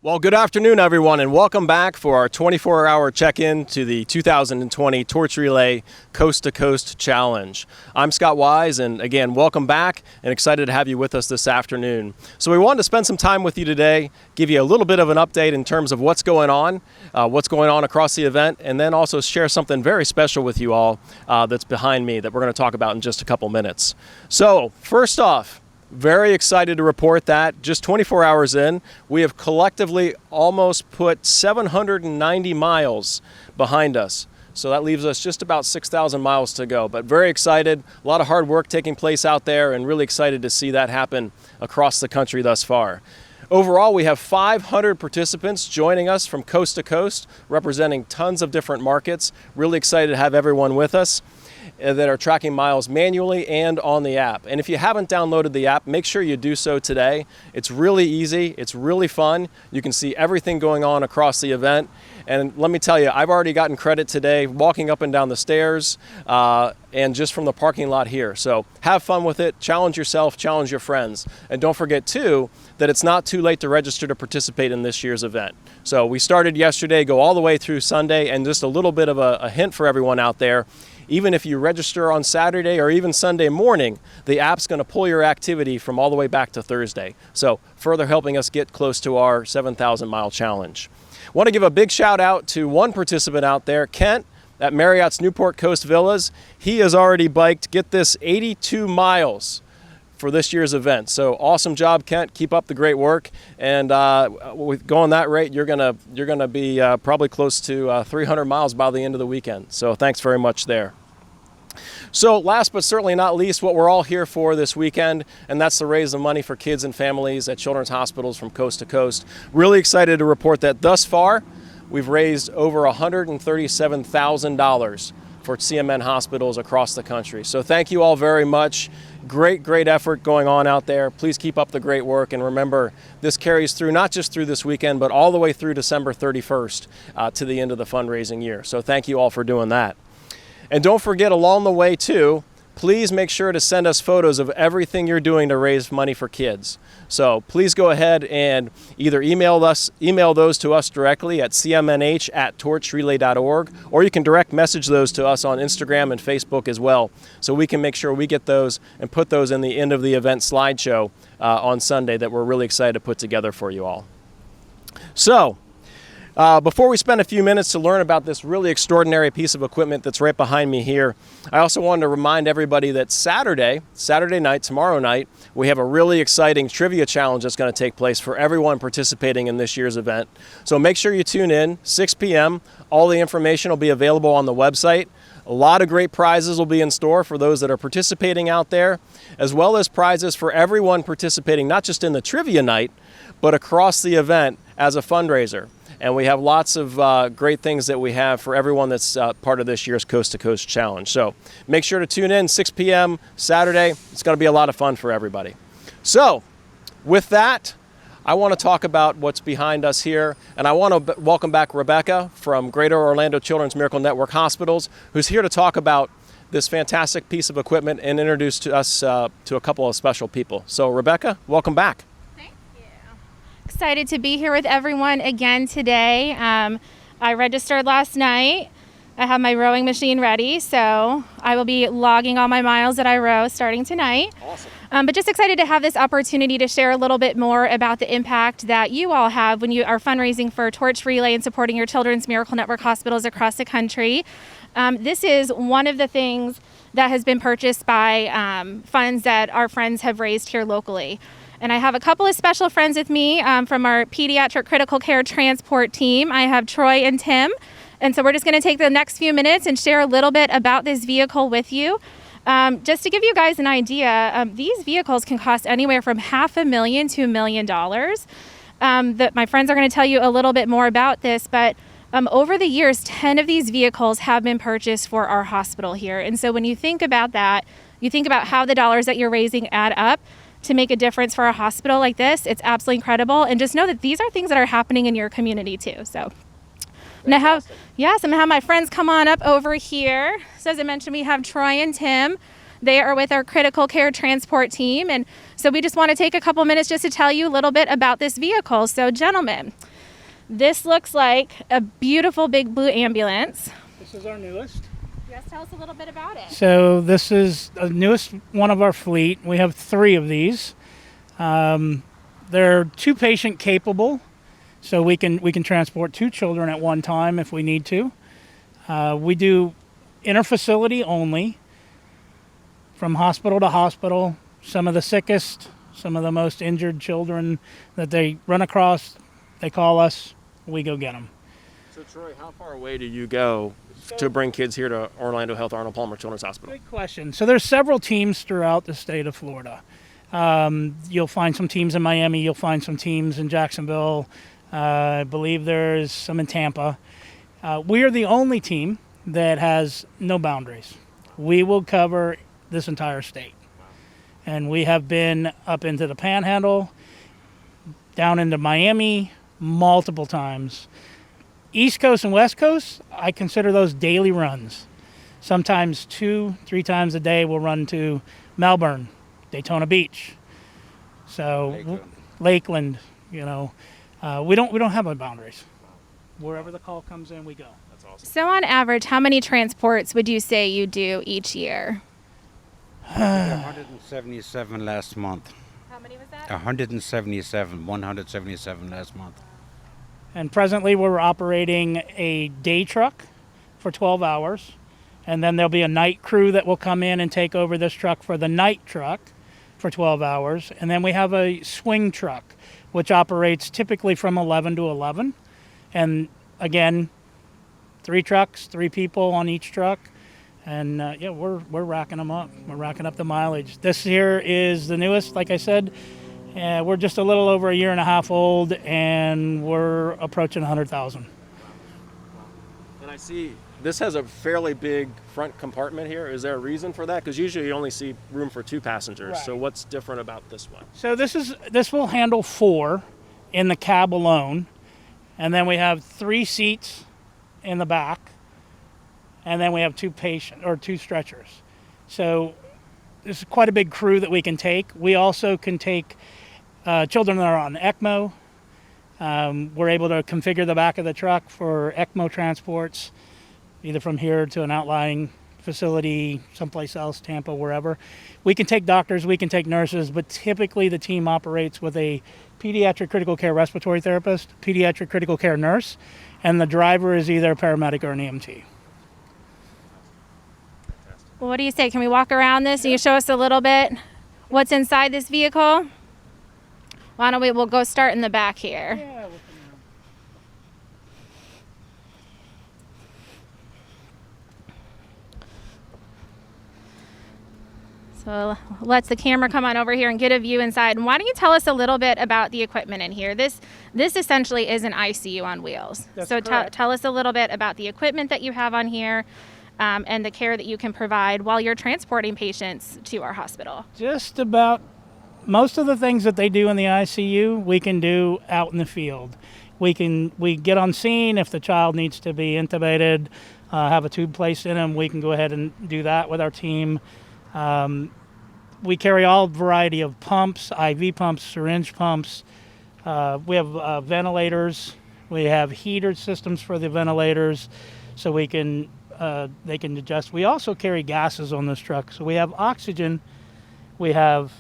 Well, good afternoon, everyone, and welcome back for our 24-hour check-in to the 2020 Torch Relay Coast to Coast Challenge. I'm Scott Wise, and again, welcome back, and excited to have you with us this afternoon. So we wanted to spend some time with you today, give you a little bit of an update in terms of what's going on across the event, and then also share something very special with you all that's behind me that we're going to talk about in just a couple minutes. So, first off, very excited to report that just 24 hours in, we have collectively almost put 790 miles behind us. So that leaves us just about 6,000 miles to go. But very excited, a lot of hard work taking place out there, and really excited to see that happen across the country thus far. Overall, we have 500 participants joining us from coast to coast, representing tons of different markets. Really excited to have everyone with us that are tracking miles manually and on the app. And if you haven't downloaded the app, make sure you do so today. It's really easy, it's really fun. You can see everything going on across the event. And let me tell you, I've already gotten credit today walking up and down the stairs and just from the parking lot here. So have fun with it, challenge yourself, challenge your friends. And don't forget too, that it's not too late to register to participate in this year's event. So we started yesterday, go all the way through Sunday, and just a little bit of a hint for everyone out there. Even if you register on Saturday or even Sunday morning, the app's going to pull your activity from all the way back to Thursday. So further helping us get close to our 7,000 mile challenge. Want to give a big shout out to one participant out there, Kent, at Marriott's Newport Coast Villas. He has already biked, get this, 82 miles for this year's event. So awesome job, Kent. Keep up the great work. And with going that rate, you're gonna be probably close to 300 miles by the end of the weekend. So thanks very much there. So last but certainly not least, what we're all here for this weekend, and that's to raise the money for kids and families at children's hospitals from coast to coast. Really excited to report that thus far, we've raised over $137,000 for CMN hospitals across the country. So thank you all very much. Great effort going on out there. Please keep up the great work. And remember, this carries through not just through this weekend, but all the way through December 31st to the end of the fundraising year. So thank you all for doing that. And don't forget, along the way too, please make sure to send us photos of everything you're doing to raise money for kids. So please go ahead and either email those to us directly at cmnh@torchrelay.org, or you can direct message those to us on Instagram and Facebook as well, so we can make sure we get those and put those in the end of the event slideshow on Sunday that we're really excited to put together for you all. So, before we spend a few minutes to learn about this really extraordinary piece of equipment that's right behind me here, I also wanted to remind everybody that Saturday night, tomorrow night, we have a really exciting trivia challenge that's going to take place for everyone participating in this year's event. So make sure you tune in, 6 p.m. All the information will be available on the website. A lot of great prizes will be in store for those that are participating out there, as well as prizes for everyone participating, not just in the trivia night, but across the event as a fundraiser. And we have lots of great things that we have for everyone that's part of this year's Coast to Coast Challenge. So make sure to tune in, 6 p.m. Saturday. It's going to be a lot of fun for everybody. So with that, I want to talk about what's behind us here. And I want to welcome back Rebecca from Greater Orlando Children's Miracle Network Hospitals, who's here to talk about this fantastic piece of equipment and introduce to us to a couple of special people. So Rebecca, welcome back. Excited to be here with everyone again today. I registered last night. I have my rowing machine ready, so I will be logging all my miles that I row starting tonight. Awesome. But just excited to have this opportunity to share a little bit more about the impact that you all have when you are fundraising for Torch Relay and supporting your Children's Miracle Network hospitals across the country. This is one of the things that has been purchased by funds that our friends have raised here locally. And I have a couple of special friends with me from our pediatric critical care transport team. I have Troy and Tim. And so we're just going to take the next few minutes and share a little bit about this vehicle with you. Just to give you guys an idea, these vehicles can cost anywhere from $500,000 to $1 million. My friends are going to tell you a little bit more about this, but over the years, 10 of these vehicles have been purchased for our hospital here. And so when you think about that, you think about how the dollars that you're raising add up to make a difference for a hospital like this. It's absolutely incredible. And just know that these are things that are happening in your community too. So I'm gonna have my friends come on up over here. So as I mentioned, we have Troy and Tim. They are with our critical care transport team. And so we just want to take a couple minutes just to tell you a little bit about this vehicle. So gentlemen, This looks like a beautiful big blue ambulance. This is our newest. Yes, tell us a little bit about it. So this is the newest one of our fleet. We have 3 of these. They're 2 patient capable, so we can transport 2 children at one time if we need to. We do interfacility only, from hospital to hospital. Some of the sickest, some of the most injured children that they run across, they call us, we go get them. So Troy, how far away do you go to bring kids here to Orlando Health Arnold Palmer Children's Hospital? Great question. So there's several teams throughout the state of Florida. You'll find some teams in Miami. You'll find some teams in Jacksonville. I believe there's some in Tampa. We are the only team that has no boundaries. We will cover this entire state. And we have been up into the Panhandle, down into Miami multiple times. East Coast and West Coast, I consider those daily runs. Sometimes 2-3 times a day we'll run to Melbourne, Daytona Beach. So Lakeland, we don't have any boundaries. Wherever the call comes in, we go. That's awesome. So on average, how many transports would you say you do each year? 177 last month. How many was that? 177 last month. And presently we're operating a day truck for 12 hours. And then there'll be a night crew that will come in and take over this truck for the night truck for 12 hours. And then we have a swing truck, which operates typically from 11 to 11. And again, 3 trucks, 3 people on each truck. And we're racking them up. We're racking up the mileage. This here is the newest, like I said. We're just a little over a year and a half old, and we're approaching 100,000. And I see this has a fairly big front compartment here. Is there a reason for that? Because usually you only see room for 2 passengers. Right. So what's different about this one? So this will handle 4 in the cab alone, and then we have 3 seats in the back, and then we have 2 stretchers. So this is quite a big crew that we can take. We also can take children that are on ECMO. We're able to configure the back of the truck for ECMO transports, either from here to an outlying facility, someplace else, Tampa, wherever. We can take doctors, we can take nurses, but typically the team operates with a pediatric critical care respiratory therapist, pediatric critical care nurse, and the driver is either a paramedic or an EMT. Well, what do you say? Can we walk around this and you show us a little bit what's inside this vehicle? Why don't we'll go start in the back here. Yeah, So let's the camera come on over here and get a view inside. And why don't you tell us a little bit about the equipment in here? This essentially is an ICU on wheels. That's so correct. tell us a little bit about the equipment that you have on here and the care that you can provide while you're transporting patients to our hospital. just about most of the things that they do in the ICU, we can do out in the field. We get on scene if the child needs to be intubated, have a tube placed in him. We can go ahead and do that with our team. We carry all variety of pumps, IV pumps, syringe pumps. We have ventilators. We have heater systems for the ventilators, so they can adjust. We also carry gases on this truck, so we have oxygen. We have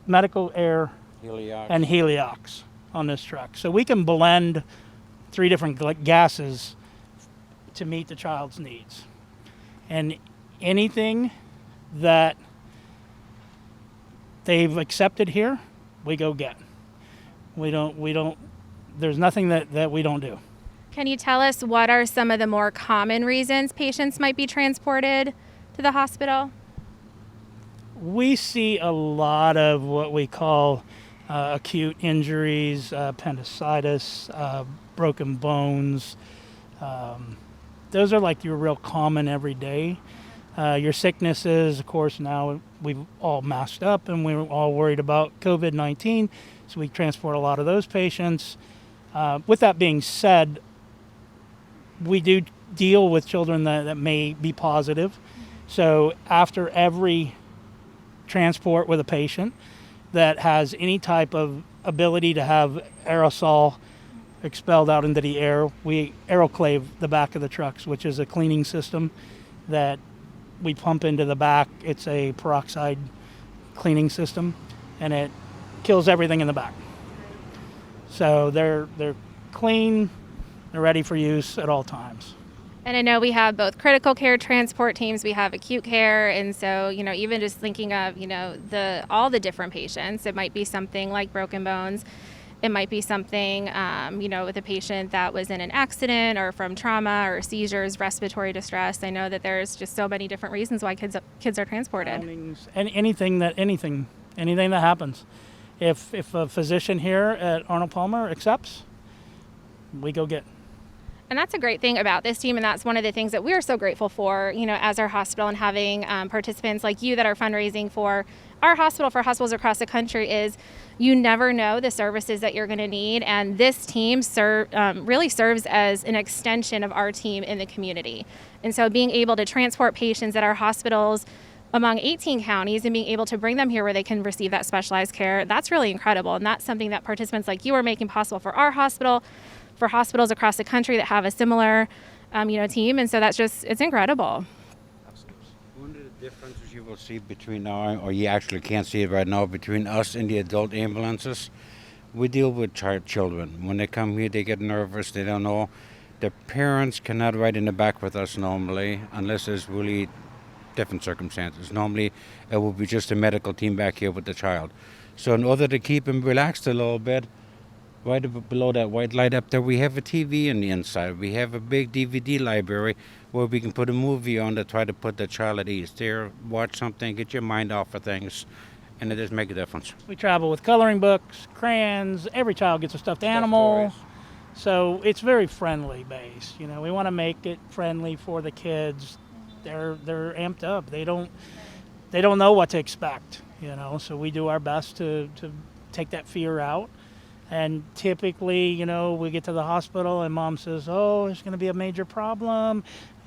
medical air Heliox. and heliox on this truck. So we can blend 3 different gases to meet the child's needs. And anything that they've accepted here, we go get. There's nothing that we don't do. Can you tell us what are some of the more common reasons patients might be transported to the hospital? We see a lot of what we call acute injuries, appendicitis, broken bones. Those are like your real common every day. Your sicknesses, of course, now we've all masked up and we're all worried about COVID-19, so we transport a lot of those patients. With that being said, we do deal with children that may be positive. So after every transport with a patient that has any type of ability to have aerosol expelled out into the air. We aeroclave the back of the trucks, which is a cleaning system that we pump into the back. It's a peroxide cleaning system, and it kills everything in the back. So they're clean, they're ready for use at all times. And I know we have both critical care transport teams, we have acute care, and so, even just thinking of, all the different patients, it might be something like broken bones, it might be something, with a patient that was in an accident or from trauma or seizures, respiratory distress. I know that there's just so many different reasons why kids are transported. Anything that happens. If a physician here at Arnold Palmer accepts, we go get. And that's a great thing about this team, and that's one of the things that we're so grateful for, as our hospital, and having participants like you that are fundraising for our hospital, for hospitals across the country, is you never know the services that you're going to need, and this team really serves as an extension of our team in the community. And so being able to transport patients at our hospitals among 18 counties and being able to bring them here where they can receive that specialized care, that's really incredible, and that's something that participants like you are making possible for our hospital, for hospitals across the country that have a similar, team, and so it's incredible. One of the differences you will see between now, or you actually can't see it right now, between us and the adult ambulances, we deal with children. When they come here, they get nervous, they don't know. The parents cannot ride in the back with us normally, unless there's really different circumstances. Normally, it will be just a medical team back here with the child. So in order to keep them relaxed a little bit, right below that white light up there, we have a TV on the inside. We have a big DVD library where we can put a movie on to try to put the child at ease. There, watch something, get your mind off of things, and it does make a difference. We travel with coloring books, crayons. Every child gets a stuffed animal. So it's very friendly based. We want to make it friendly for the kids. They're amped up. They don't know what to expect. So we do our best to take that fear out. And typically, we get to the hospital and mom says, oh, it's going to be a major problem.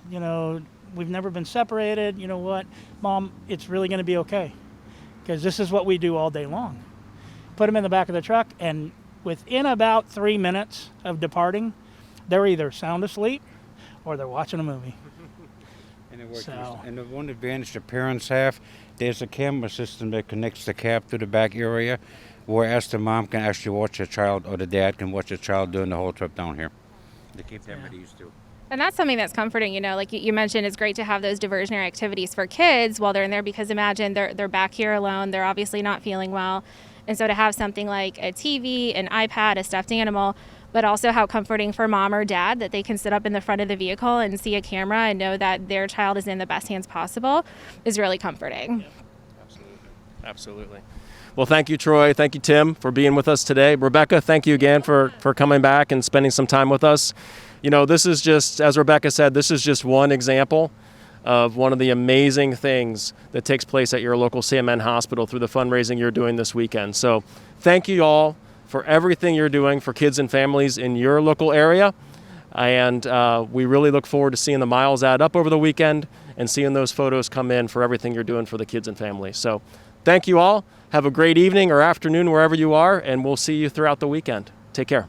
We've never been separated. You know what, Mom, it's really going to be okay. Because this is what we do all day long. Put them in the back of the truck, and within about 3 minutes of departing, they're either sound asleep or they're watching a movie. And it works. And the one advantage the parents have, there's a camera system that connects the cab to the back area, whereas the mom can actually watch the child, or the dad can watch the child during the whole trip down here. They keep them at ease too. And that's something that's comforting, like you mentioned, it's great to have those diversionary activities for kids while they're in there, because imagine they're back here alone, they're obviously not feeling well. And so to have something like a TV, an iPad, a stuffed animal, but also how comforting for mom or dad that they can sit up in the front of the vehicle and see a camera and know that their child is in the best hands possible, is really comforting. Yeah, absolutely. Well, thank you, Troy. Thank you, Tim, for being with us today. Rebecca, thank you again for coming back and spending some time with us. This is just, as Rebecca said, this is just one example of one of the amazing things that takes place at your local CMN hospital through the fundraising you're doing this weekend. So thank you all for everything you're doing for kids and families in your local area. And we really look forward to seeing the miles add up over the weekend and seeing those photos come in for everything you're doing for the kids and families. So thank you all. Have a great evening or afternoon wherever you are, and we'll see you throughout the weekend. Take care.